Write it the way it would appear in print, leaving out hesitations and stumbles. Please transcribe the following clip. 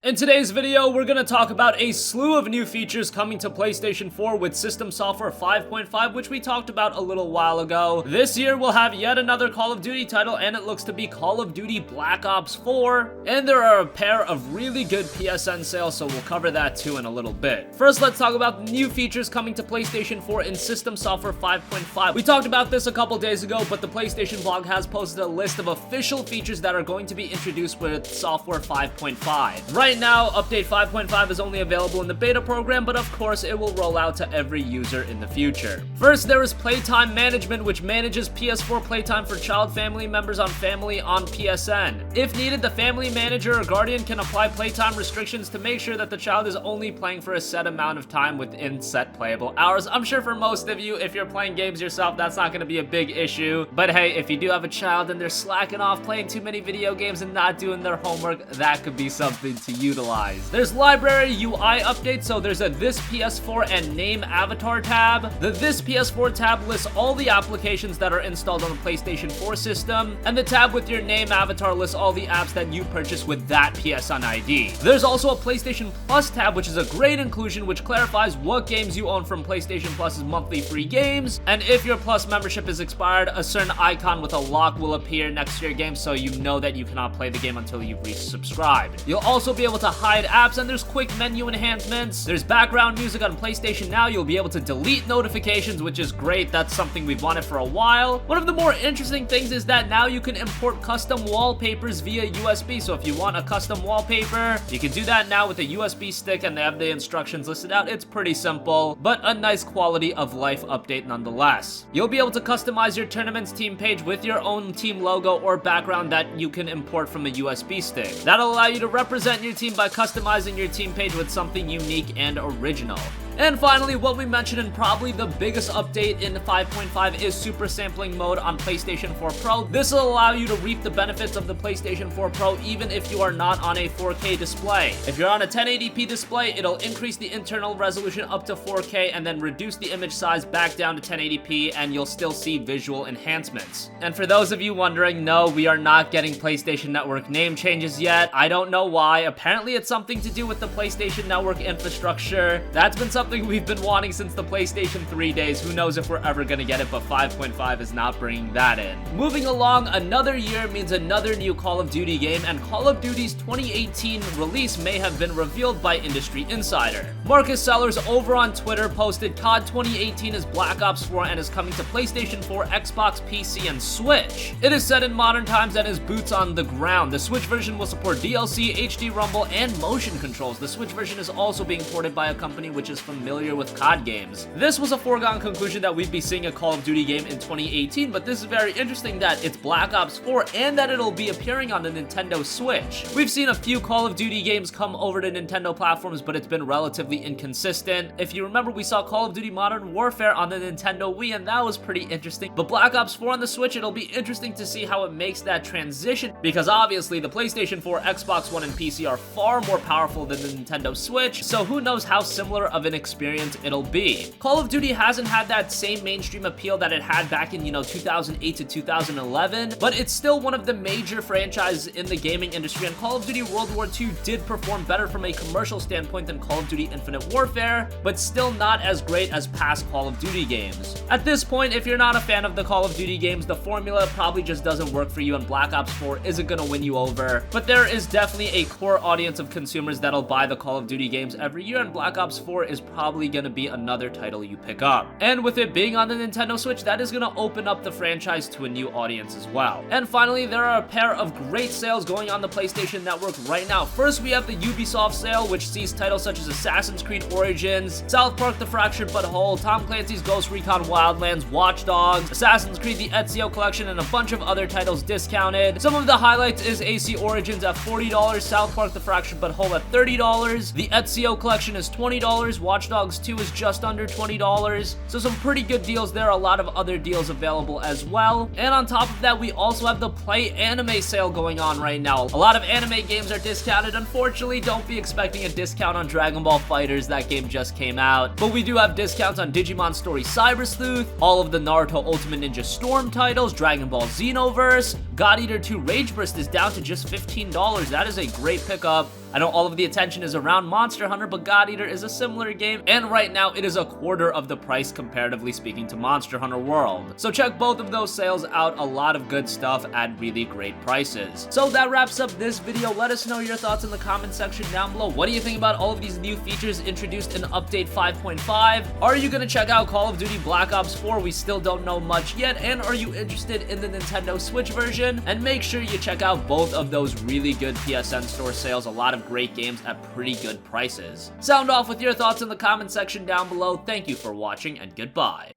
In today's video, we're going to talk about a slew of new features coming to PlayStation 4 with System Software 5.5, which we talked about a little while ago. This year, we'll have yet another Call of Duty title, and it looks to be Call of Duty Black Ops 4. And there are a pair of really good PSN sales, so we'll cover that too in a little bit. First, let's talk about the new features coming to PlayStation 4 in System Software 5.5. We talked about this a couple days ago, but the PlayStation blog has posted a list of official features that are going to be introduced with Software 5.5. Right now, Update 5.5 is only available in the beta program, but of course it will roll out to every user in the future. First, there is Playtime Management, which manages PS4 playtime for child family members on Family on PSN. If needed, the Family Manager or Guardian can apply playtime restrictions to make sure that the child is only playing for a set amount of time within set playable hours. I'm sure for most of you, if you're playing games yourself, that's not going to be a big issue. But hey, if you do have a child and they're slacking off playing too many video games and not doing their homework, that could be something to utilize. There's library UI updates, so there's a This PS4 and Name Avatar tab. The This PS4 tab lists all the applications that are installed on the PlayStation 4 system, and the tab with your name avatar lists all the apps that you purchase with that PSN ID. There's also a PlayStation Plus tab, which is a great inclusion, which clarifies what games you own from PlayStation Plus's monthly free games, and if your Plus membership is expired, a certain icon with a lock will appear next to your game so you know that you cannot play the game until you've resubscribed. You'll also be able to hide apps, and there's quick menu enhancements. There's background music on PlayStation Now. You'll be able to delete notifications, which is great. That's something we've wanted for a while. One of the more interesting things is that now you can import custom wallpapers via USB. So if you want a custom wallpaper, you can do that now with a USB stick, and they have the instructions listed out. It's pretty simple, but a nice quality of life update nonetheless. You'll be able to customize your tournament's team page with your own team logo or background that you can import from a USB stick. That'll allow you to represent your team by customizing your team page with something unique and original. And finally, what we mentioned, and probably the biggest update in 5.5, is Super Sampling Mode on PlayStation 4 Pro. This will allow you to reap the benefits of the PlayStation 4 Pro even if you are not on a 4K display. If you're on a 1080p display, it'll increase the internal resolution up to 4K and then reduce the image size back down to 1080p, and you'll still see visual enhancements. And for those of you wondering, no, we are not getting PlayStation Network name changes yet. I don't know why. Apparently it's something to do with the PlayStation Network infrastructure. That's been something we've been wanting since the PlayStation 3 days. Who knows if we're ever gonna get it, but 5.5 is not bringing that in. Moving along, another year means another new Call of Duty game, and Call of Duty's 2018 release may have been revealed by Industry Insider. Marcus Sellers over on Twitter posted, COD 2018 is Black Ops 4 and is coming to PlayStation 4, Xbox, PC, and Switch. It is set in modern times and is boots on the ground. The Switch version will support DLC, HD Rumble, and motion controls. The Switch version is also being ported by a company which is familiar with COD games. This was a foregone conclusion that we'd be seeing a Call of Duty game in 2018, but this is very interesting that it's Black Ops 4 and that it'll be appearing on the Nintendo Switch. We've seen a few Call of Duty games come over to Nintendo platforms, but it's been relatively inconsistent. If you remember, we saw Call of Duty Modern Warfare on the Nintendo Wii, and that was pretty interesting. But Black Ops 4 on the Switch, it'll be interesting to see how it makes that transition, because obviously the PlayStation 4, Xbox One, and PC are far more powerful than the Nintendo Switch, so who knows how similar of an experience it'll be. Call of Duty hasn't had that same mainstream appeal that it had back in, 2008 to 2011, but it's still one of the major franchises in the gaming industry, and Call of Duty World War II did perform better from a commercial standpoint than Call of Duty Infinite Warfare, but still not as great as past Call of Duty games. At this point, if you're not a fan of the Call of Duty games, the formula probably just doesn't work for you, and Black Ops 4 isn't gonna win you over, but there is definitely a core audience of consumers that'll buy the Call of Duty games every year, and Black Ops 4 is probably gonna be another title you pick up. And with it being on the Nintendo Switch, that is gonna open up the franchise to a new audience as well. And finally, there are a pair of great sales going on the PlayStation Network right now. First, we have the Ubisoft sale, which sees titles such as Assassin's Creed Origins, South Park: The Fractured But Whole, Tom Clancy's Ghost Recon Wildlands, Watch Dogs, Assassin's Creed The Ezio Collection, and a bunch of other titles discounted. Some of the highlights is AC Origins at $40, South Park: The Fractured But Whole at $30, the Ezio Collection is $20, Watch Dogs 2 is just under $20, so some pretty good deals there. A lot of other deals available as well. And on top of that, we also have the Play Anime sale going on right now. A lot of anime games are discounted. Unfortunately, don't be expecting a discount on Dragon Ball FighterZ. That game just came out, but we do have discounts on Digimon Story Cyber Sleuth, all of the Naruto Ultimate Ninja Storm titles, Dragon Ball Xenoverse, God Eater 2 Rage Burst is down to just $15. That is a great pickup. I know all of the attention is around Monster Hunter, but God Eater is a similar game, and right now it is a quarter of the price comparatively speaking to Monster Hunter World. So check both of those sales out, a lot of good stuff at really great prices. So that wraps up this video. Let us know your thoughts in the comment section down below. What do you think about all of these new features introduced in Update 5.5? Are you gonna check out Call of Duty Black Ops 4? We still don't know much yet. And are you interested in the Nintendo Switch version? And make sure you check out both of those really good PSN Store sales. A lot of great games at pretty good prices. Sound off with your thoughts in the comment section down below. Thank you for watching, and goodbye.